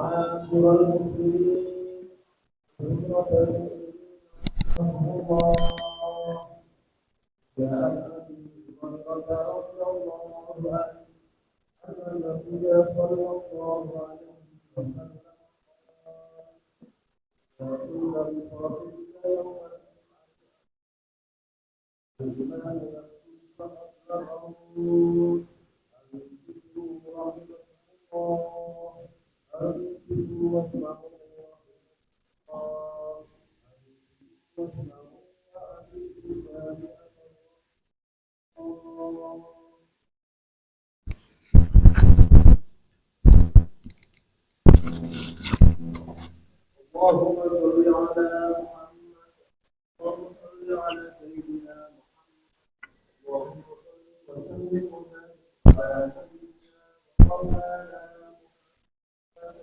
معاشر المسلمين حرمة الله جاء أبي هريرة رضي الله عنه أن النبي صلى الله عليه وسلم قال إن بصاحبك يوم الإيمان يكون فأسلمه أنفسوا رحمه الله أنفسوا واسمعوا الله واسمعوا اللهم صل على محمد اللهم صل على سيدنا محمد اللهم صل وسلم وبارك على سيدنا مولانا محمد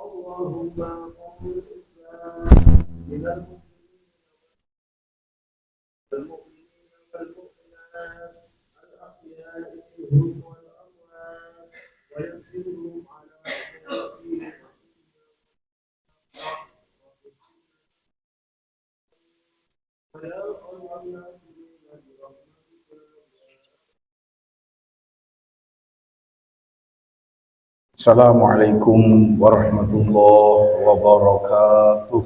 اللهم انصر الاسلام من المؤمنين والمؤمنات الاحياء منهم والاموات ويسرهم على حياتهم Assalamualaikum warahmatullahi wabarakatuh.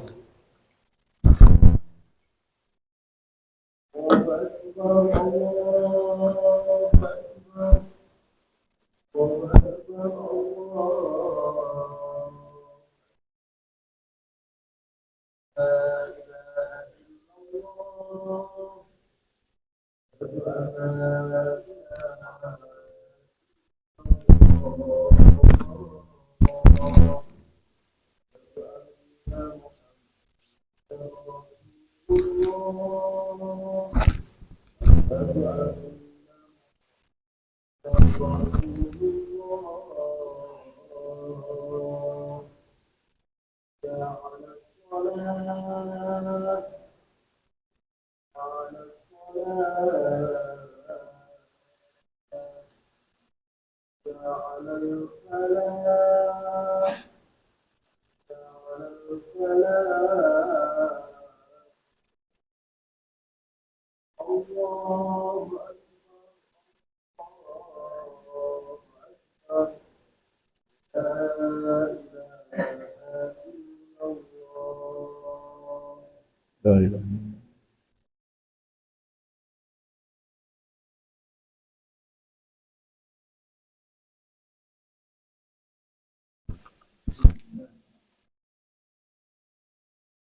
La ilaha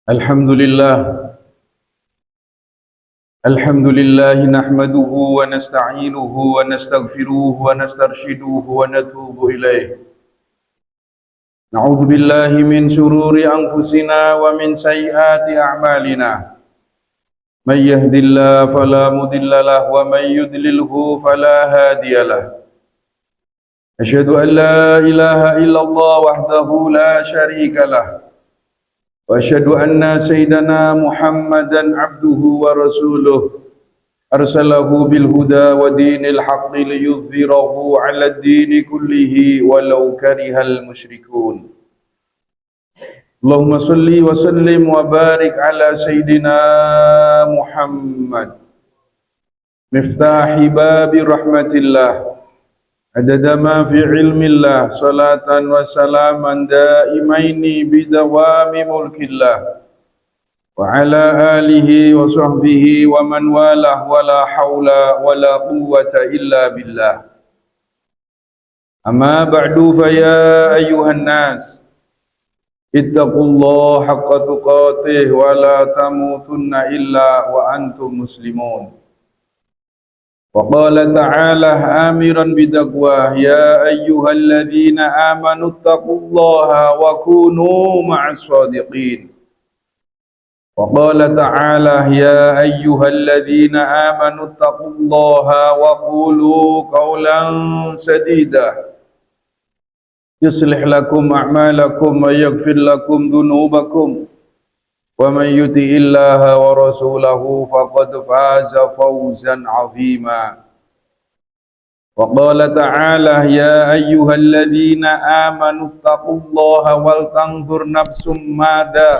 Alhamdulillah. Alhamdulillah nahmaduhu wa nasta'inuhu wa nastaghfiruhu wa nastarshiduhu wa natubu ilaih. Na'udzu billahi min shururi anfusina wa min sayyiati a'malina. May yahdihillahu fala mudilla lahu wa may yudlilhu fala hadiya lahu. Asyhadu an la ilaha illallah wahdahu la syarika lahu. Wa asyhadu anna sayyidana Muhammadan abduhu wa rasuluh arsalahu bil huda wa dinil haqqi liyudhhirahu 'ala ad-dini kullihi walau karihal musyrikun. Allahumma shalli wa sallim wa barik ala sayyidina Muhammad miftahi babi rahmatillah adada ma fi ilmillah salatan wa salaman daimaini bidawami mulkillah wa ala alihi wa sahbihi wa man walah wa la hawla wa la quwwata illa billah. Amma ba'du fa ya ayyuhan nas ittaqullaha haqqa tuqatih wa la tamutunna illa wa antum muslimun. Wa qala ta'ala amiran bidaqwah ya ayyuhalladzina amanu ittaqullaha wa kunu ma'as shadiqin. Wa qala ta'ala ya ayyuhalladzina amanu ittaqullaha wa qulu qawlan sadida yuslih lakum a'malakum wa yaghfir lakum dhunubakum wa man yuti'illaha wa rasulahu faqad faza fawzan 'azima. وقال تعالى يا أيها الذين آمنوا اتقوا الله ولتنظر نفس ماذا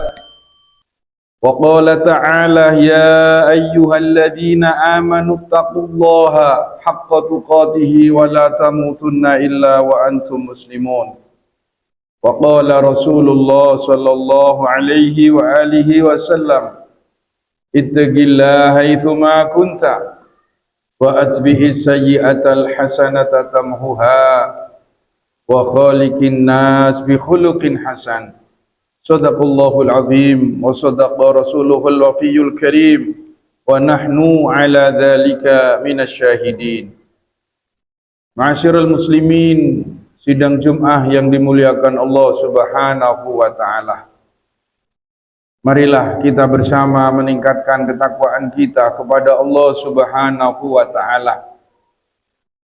وقال تعالى يا أيها الذين آمنوا اتقوا الله حق تقاته ولا تموتن إلا وأنتم مسلمون وقال رسول الله صلى الله عليه وآله وسلم اتق الله حيثما كنت وأتبع السيئة الحسنة تمحها وخالق الناس بخلق حسن صدق الله العظيم وصدق رسوله الوفي الكريم ونحن على ذلك من الشاهدين. Ma'asyiral muslimin, sidang Jum'ah yang dimuliakan Allah Subhanahu wa taala. Marilah kita bersama meningkatkan ketakwaan kita kepada Allah Subhanahu wa taala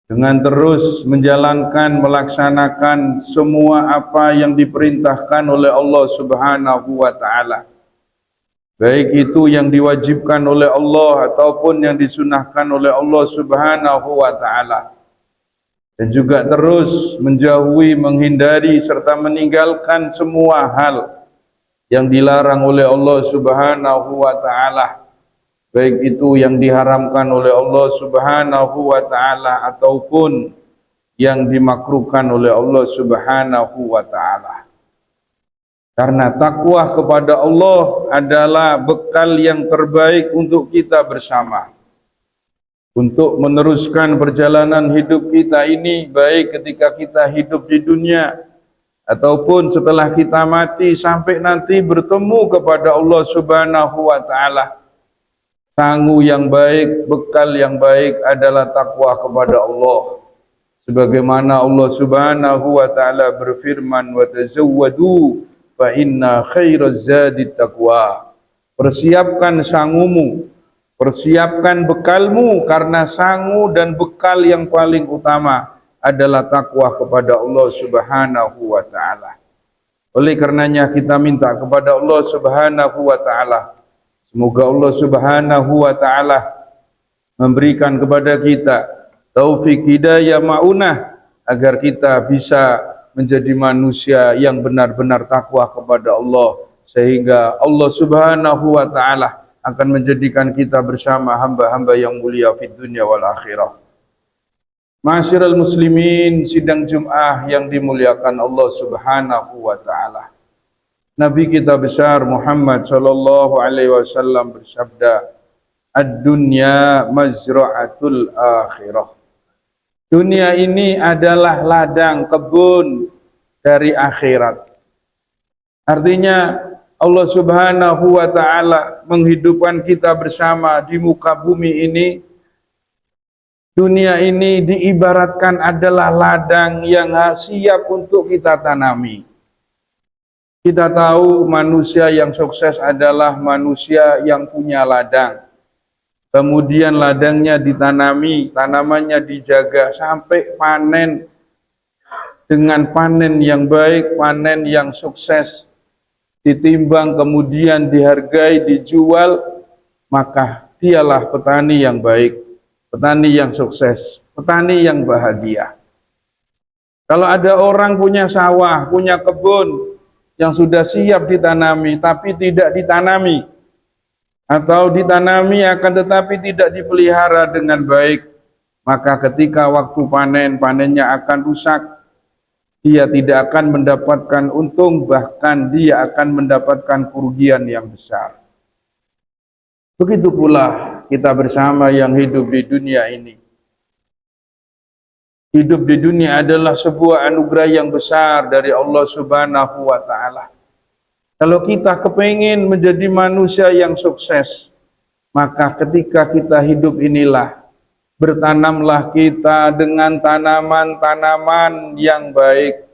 dengan terus menjalankan, melaksanakan semua apa yang diperintahkan oleh Allah Subhanahu wa taala. Baik itu yang diwajibkan oleh Allah ataupun yang disunahkan oleh Allah Subhanahu wa taala. Dan juga terus menjauhi, menghindari serta meninggalkan semua hal yang dilarang oleh Allah Subhanahu wa taala, baik itu yang diharamkan oleh Allah Subhanahu wa taala ataupun yang dimakruhkan oleh Allah Subhanahu wa taala. Karena takwa kepada Allah adalah bekal yang terbaik untuk kita bersama, untuk meneruskan perjalanan hidup kita ini, baik ketika kita hidup di dunia ataupun setelah kita mati sampai nanti bertemu kepada Allah Subhanahu wa taala. Sangu yang baik, bekal yang baik adalah takwa kepada Allah. Sebagaimana Allah Subhanahu wa taala berfirman, "Wa tazawwadu fa inna khairaz zadi taqwa." Persiapkan sangumu, persiapkan bekalmu, karena sangu dan bekal yang paling utama adalah takwa kepada Allah Subhanahu wa taala. Oleh karenanya kita minta kepada Allah Subhanahu wa taala, semoga Allah Subhanahu wa taala memberikan kepada kita taufik hidayah maunah agar kita bisa menjadi manusia yang benar-benar takwa kepada Allah, sehingga Allah Subhanahu wa taala akan menjadikan kita bersama hamba-hamba yang mulia fid dunya wal akhirah. Ma'asyiral muslimin, sidang Jum'ah yang dimuliakan Allah Subhanahu wa taala. Nabi kita besar Muhammad sallallahu alaihi wasallam bersabda, "Ad-dunya mazra'atul akhirah." Dunia ini adalah ladang kebun dari akhirat. Artinya Allah Subhanahu wa taala menghidupkan kita bersama di muka bumi ini. Dunia ini diibaratkan adalah ladang yang siap untuk kita tanami. Kita tahu manusia yang sukses adalah manusia yang punya ladang. Kemudian ladangnya ditanami, tanamannya dijaga sampai panen dengan panen yang baik, panen yang sukses. Ditimbang kemudian dihargai, dijual, maka dialah petani yang baik, petani yang sukses, petani yang bahagia. Kalau ada orang punya sawah, punya kebun yang sudah siap ditanami tapi tidak ditanami, atau ditanami akan tetapi tidak dipelihara dengan baik, maka ketika waktu panen, panennya akan rusak. Dia tidak akan mendapatkan untung, bahkan dia akan mendapatkan kerugian yang besar. Begitu pula kita bersama yang hidup di dunia ini. Hidup di dunia adalah sebuah anugerah yang besar dari Allah Subhanahu wa taala. Kalau kita kepingin menjadi manusia yang sukses, maka ketika kita hidup inilah, bertanamlah kita dengan tanaman-tanaman yang baik.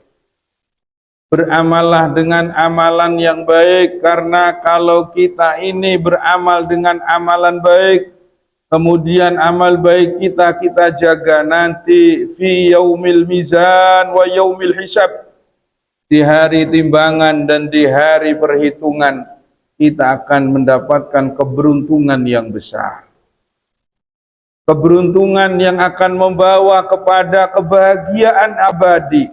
Beramallah dengan amalan yang baik, karena kalau kita ini beramal dengan amalan baik, kemudian amal baik kita jaga nanti fi yaumil mizan wa yaumil hisab. Di hari timbangan dan di hari perhitungan, kita akan mendapatkan keberuntungan yang besar. keberuntungan yang akan membawa kepada kebahagiaan abadi,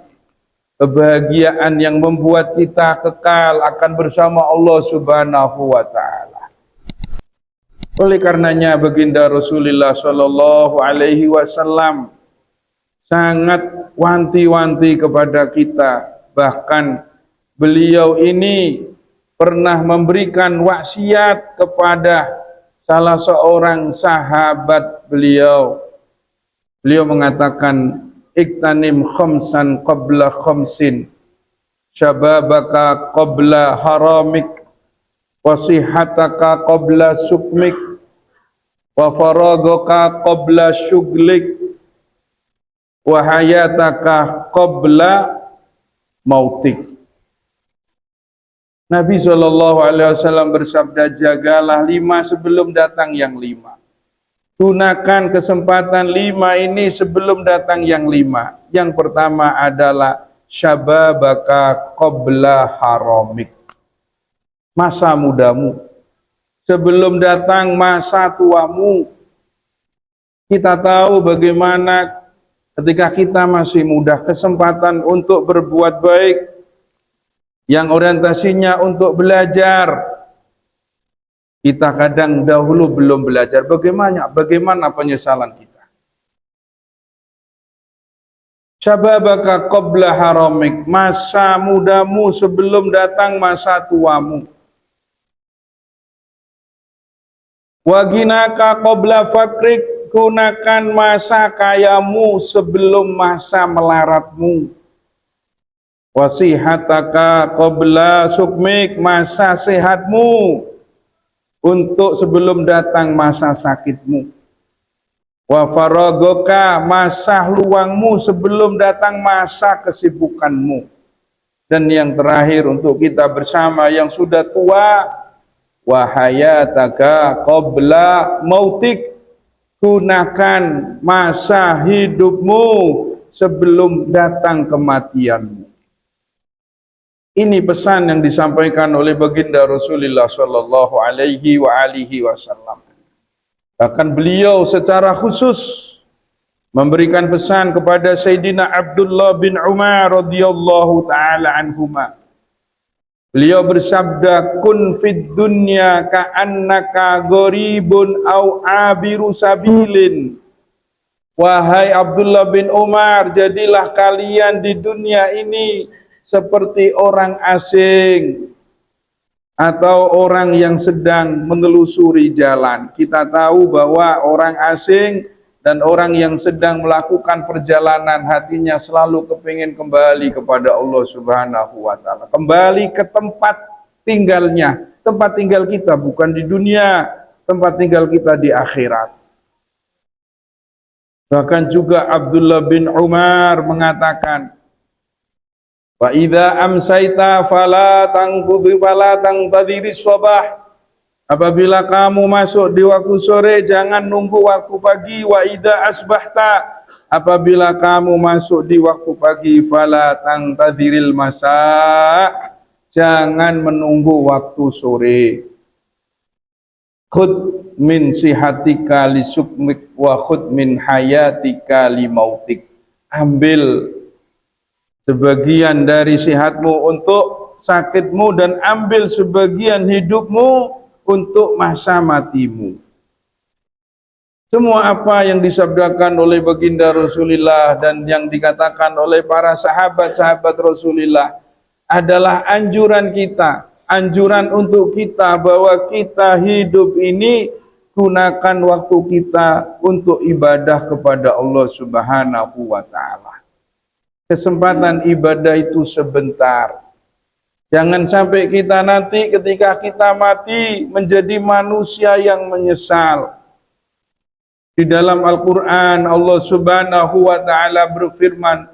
kebahagiaan yang membuat kita kekal akan bersama Allah Subhanahu wa taala. Oleh karenanya baginda Rasulullah sallallahu alaihi wasallam sangat wanti-wanti kepada kita, bahkan beliau ini pernah memberikan wasiat kepada salah seorang sahabat beliau. Beliau mengatakan, iktanim khamsan qabla khamsin, syababaka qabla haramik, wasihataka qabla sukmik, wa faragaka qabla syuglik, wa hayataka qabla mautik. Nabi SAW bersabda, jagalah 5 sebelum datang yang 5. Gunakan kesempatan 5 ini sebelum datang yang 5. Yang pertama adalah syababaka qabla haramik, masa mudamu sebelum datang masa tuamu. Kita tahu bagaimana ketika kita masih muda, kesempatan untuk berbuat baik yang orientasinya untuk belajar, kita kadang dahulu belum belajar. Bagaimana penyesalan kita? Syababaka qabla haramik, masa mudamu sebelum datang masa tuamu. Waginaka qabla fakrik, gunakan masa kayamu sebelum masa melaratmu. Wasihataka qabla sukmik, masa sehatmu untuk sebelum datang masa sakitmu. Wa faragoka, masa luangmu sebelum datang masa kesibukanmu. Dan yang terakhir untuk kita bersama yang sudah tua, wa hayataka qabla mautik, gunakan masa hidupmu sebelum datang kematianmu. Ini pesan yang disampaikan oleh baginda Rasulullah sallallahu alaihi wasallam. Bahkan beliau secara khusus memberikan pesan kepada Sayyidina Abdullah bin Umar radhiyallahu taala anhuma. Beliau bersabda, kun fid dunya ka'annaka gharibun au abiru sabilin. Wahai Abdullah bin Umar, jadilah kalian di dunia ini seperti orang asing atau orang yang sedang menelusuri jalan. Kita tahu bahwa orang asing dan orang yang sedang melakukan perjalanan hatinya selalu kepingin kembali kepada Allah Subhanahu wa taala, kembali ke tempat tinggalnya. Tempat tinggal kita bukan di dunia, tempat tinggal kita di akhirat. Bahkan juga Abdullah bin Umar mengatakan, wa idza amsayta fala tangtadhiris sabah. Apabila kamu masuk di waktu sore, jangan nunggu waktu pagi. Wa idza asbahta, apabila kamu masuk di waktu pagi, fala tangtadhiril masa, jangan menunggu waktu sore. Khud min sihatika li sukmik wa khud min hayatika li mautik. Ambil sebagian dari sihatmu untuk sakitmu dan ambil sebagian hidupmu untuk masa matimu. Semua apa yang disabdakan oleh baginda Rasulullah dan yang dikatakan oleh para sahabat-sahabat Rasulullah adalah anjuran kita, anjuran untuk kita bahwa kita hidup ini gunakan waktu kita untuk ibadah kepada Allah Subhanahu wa taala. Kesempatan ibadah itu sebentar. Jangan sampai kita nanti ketika kita mati menjadi manusia yang menyesal. Di dalam Al-Quran Allah Subhanahu wa ta'ala berfirman,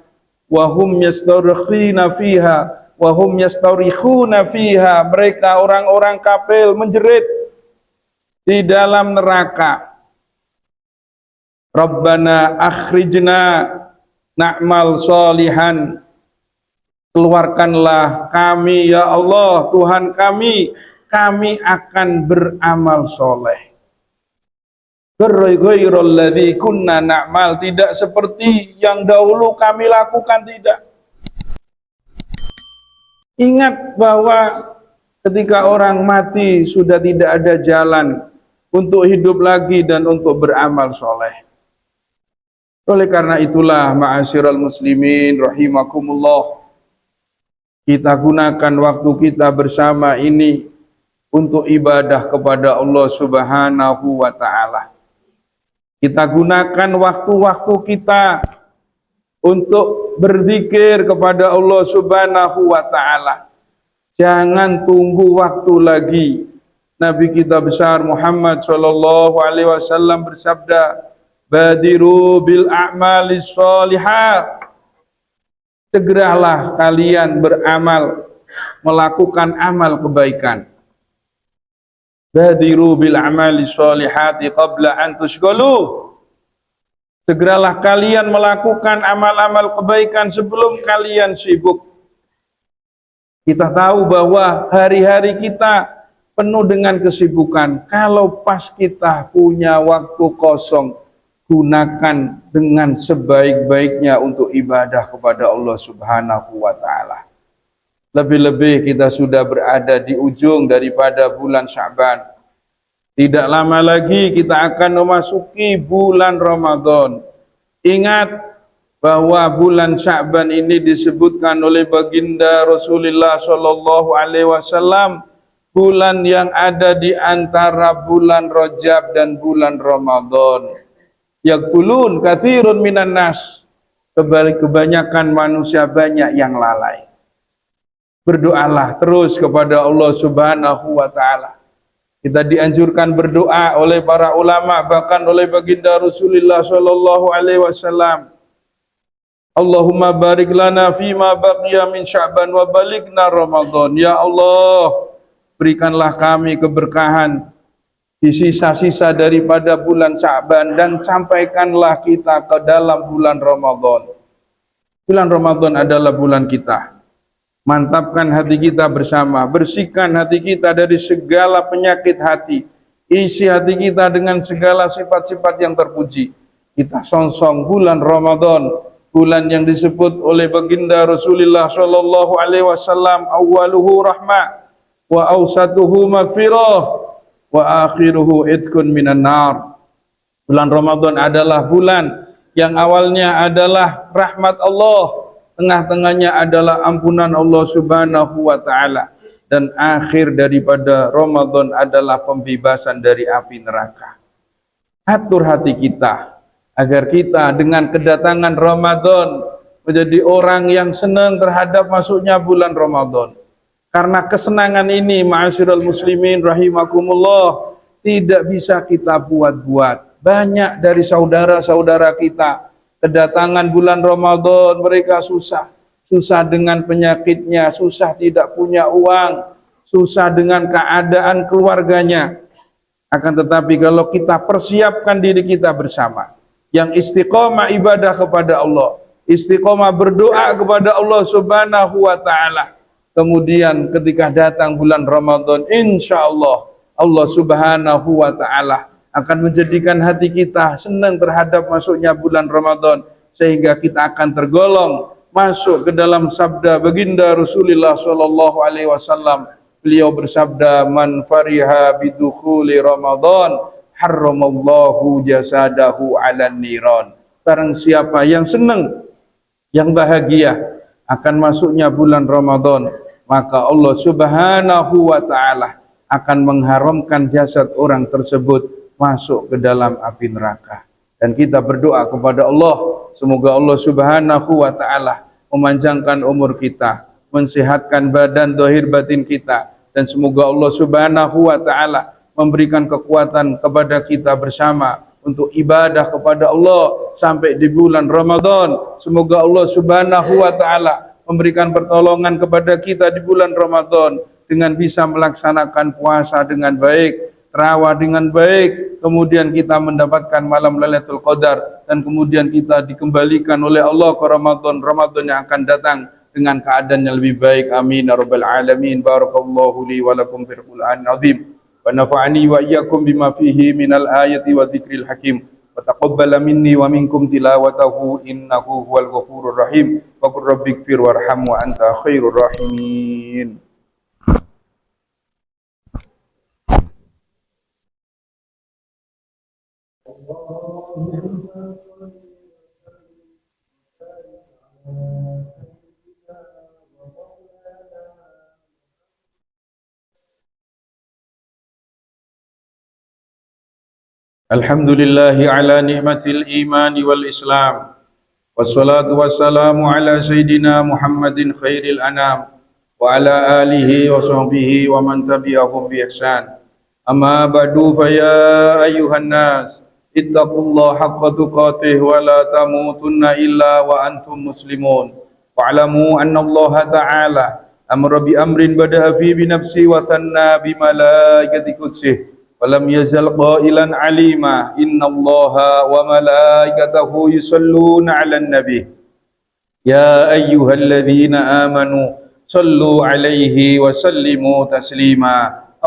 wa hum yastarkhina fiha wa hum yastarikhuna fiha, mereka orang-orang kafir menjerit di dalam neraka. Rabbana akhrijna na'mal solihan, keluarkanlah kami ya Allah, Tuhan kami akan beramal soleh. Ghairal ladzi kunna na'mal, tidak seperti yang dahulu kami lakukan, tidak. Ingat bahwa ketika orang mati sudah tidak ada jalan untuk hidup lagi dan untuk beramal soleh. Oleh karena itulah, ma'asyiral muslimin rahimakumullah, kita gunakan waktu kita bersama ini untuk ibadah kepada Allah Subhanahu wa ta'ala. Kita gunakan waktu-waktu kita untuk berzikir kepada Allah Subhanahu wa ta'ala. Jangan tunggu waktu lagi. Nabi kita besar Muhammad sallallahu alaihi wasallam bersabda, "Badiru bil a'malis sholihat." Segeralah kalian beramal, melakukan amal kebaikan. Badiru bil a'mali sholihati qabla an tushghalu. Segeralah kalian melakukan amal-amal kebaikan sebelum kalian sibuk. Kita tahu bahwa hari-hari kita penuh dengan kesibukan. Kalau pas kita punya waktu kosong, gunakan dengan sebaik-baiknya untuk ibadah kepada Allah Subhanahu wa ta'ala. Lebih-lebih kita sudah berada di ujung daripada bulan Sya'ban. Tidak lama lagi kita akan memasuki bulan Ramadan. Ingat bahwa bulan Sya'ban ini disebutkan oleh baginda Rasulullah sallallahu alaihi wasallam bulan yang ada di antara bulan Rajab dan bulan Ramadan. Yaghfulun katsirun minan nas. Kebanyakan manusia banyak yang lalai. Berdoalah terus kepada Allah Subhanahu wa ta'ala. Kita dianjurkan berdoa oleh para ulama, bahkan oleh baginda Rasulullah sallallahu alaihi wasallam. Allahumma barik lana fima baqiya min Sya'ban wa balighna Ramadan. Ya Allah, berikanlah kami keberkahan di sisa-sisa daripada bulan Sya'ban dan sampaikanlah kita ke dalam bulan Ramadan. Bulan Ramadan adalah bulan kita. Mantapkan hati kita bersama, bersihkan hati kita dari segala penyakit hati, isi hati kita dengan segala sifat-sifat yang terpuji. Kita songsong bulan Ramadan, bulan yang disebut oleh baginda Rasulullah sallallahu alaihi wasallam, awwaluhu rahmah wa awsatuhu maghfirah wa akhiruhu itqun minan nar. Bulan Ramadan adalah bulan yang awalnya adalah rahmat Allah, tengah-tengahnya adalah ampunan Allah Subhanahu wa ta'ala, dan akhir daripada Ramadan adalah pembebasan dari api neraka. Atur hati kita agar kita dengan kedatangan Ramadan menjadi orang yang senang terhadap masuknya bulan Ramadan. Karena kesenangan ini, ma'asyiral muslimin rahimakumullah, tidak bisa kita buat-buat. Banyak dari saudara-saudara kita kedatangan bulan Ramadan, mereka susah dengan penyakitnya, susah tidak punya uang, susah dengan keadaan keluarganya. Akan tetapi kalau kita persiapkan diri kita bersama, yang istiqomah ibadah kepada Allah, istiqomah berdoa kepada Allah Subhanahu wa ta'ala, kemudian ketika datang bulan Ramadan, insya Allah Allah Subhanahu wa ta'ala akan menjadikan hati kita senang terhadap masuknya bulan Ramadan, sehingga kita akan tergolong masuk ke dalam sabda baginda Rasulullah sallallahu alaihi wasallam. Beliau bersabda, "Man fariha bidukhuli Ramadan, harramallahu jasadahu 'alan niran." Barang siapa yang senang, yang bahagia akan masuknya bulan Ramadan, maka Allah Subhanahu wa ta'ala akan mengharamkan jasad orang tersebut masuk ke dalam api neraka. Dan kita berdoa kepada Allah, semoga Allah Subhanahu wa ta'ala memanjangkan umur kita, mensehatkan badan zahir batin kita, dan semoga Allah Subhanahu wa ta'ala memberikan kekuatan kepada kita bersama untuk ibadah kepada Allah sampai di bulan Ramadan. Semoga Allah Subhanahu wa ta'ala memberikan pertolongan kepada kita di bulan Ramadan dengan bisa melaksanakan puasa dengan baik, terawih dengan baik, kemudian kita mendapatkan malam Lailatul Qadar, dan kemudian kita dikembalikan oleh Allah ke Ramadan yang akan datang dengan keadaan yang lebih baik. Amin ya rabbal alamin. Barakallahu li wa lakum fil Qur'anil azim. ونفعني وإياكم بما فيه من الآية والذكر الحكيم وتقبل مني ومنكم تلاوته إنه هو الغفور الرحيم وقل رب اغفر وارحم وأنت خير الراحمين. الحمد لله على نعمة الإيمان والإسلام والصلاة والسلام على سيدنا محمد خير الأنام وعلى آله وصحبه ومن تبعهم بإحسان. أما بعد فيا أيها الناس اتقوا الله حق تقاته ولا تموتن إلا وأنتم مسلمون واعلموا أن الله تعالى أمر بأمر بدأ فيه بنفسه وثنى بملائكة قدسه ولم يزل قائلا عليما إن الله وملائكته يصلون على النبي يا أيها الذين آمنوا صلوا عليه وسلموا تسليما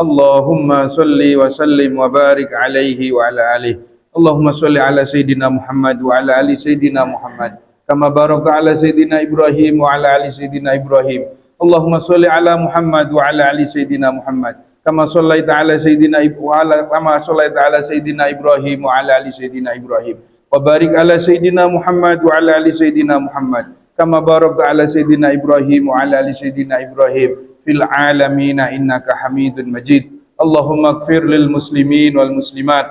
اللهم صل وسلم وبارك عليه وعلى آله اللهم صل على سيدنا محمد وعلى آل سيدنا محمد كما باركت على سيدنا إبراهيم وعلى آل سيدنا إبراهيم اللهم صل على محمد وعلى آل سيدنا محمد كما صليت على سيدنا إبراهيم وعلى آل سيدنا إبراهيم وبارك على سيدنا محمد وعلى آل سيدنا محمد كما باركت على سيدنا إبراهيم وعلى آل سيدنا إبراهيم في العالمين إنك حميد مجيد اللهم اغفر للمسلمين والمسلمات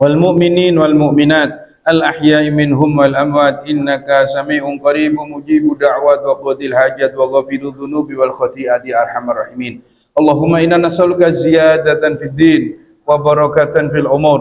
والمؤمنين والمؤمنات الأحياء منهم والأموات إنك سميع قريب مجيب دعوات وقضي الحاجات وغفر الذنوب والخطيئات يا أرحم الراحمين اللهم إنا نسألك زيادة في الدين وبركة في الأمور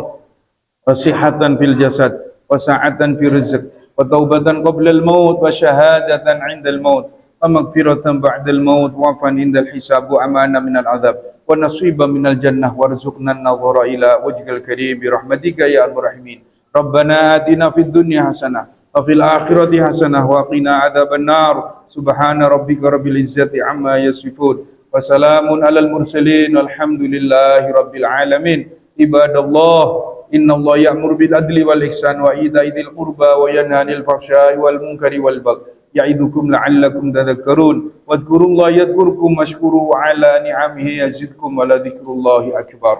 وصحة في الجسد وسعة في الرزق وتوبة قبل الموت وشهادة عند الموت ومغفرة بعد الموت وعفوا عند الحساب وأمانة من العذاب ونصيبا من الجنة وارزقنا النظر إلى وجهك الكريم برحمتك يا أرحم الراحمين ربنا آتنا في الدنيا حسنة وفي الآخرة حسنة وقنا عذاب النار سبحان ربك رب العزة عما يصفون وسلام على المرسلين والحمد لله رب العالمين عباد الله إن الله يأمر بالعدل والإحسان وإيتاء ذي القربى وينهى عن الفحشاء والمنكر والبغي يعظكم لعلكم تذكرون واذكروا الله يذكركم واشكروا على نعمه يزدكم ولذكر الله أكبر.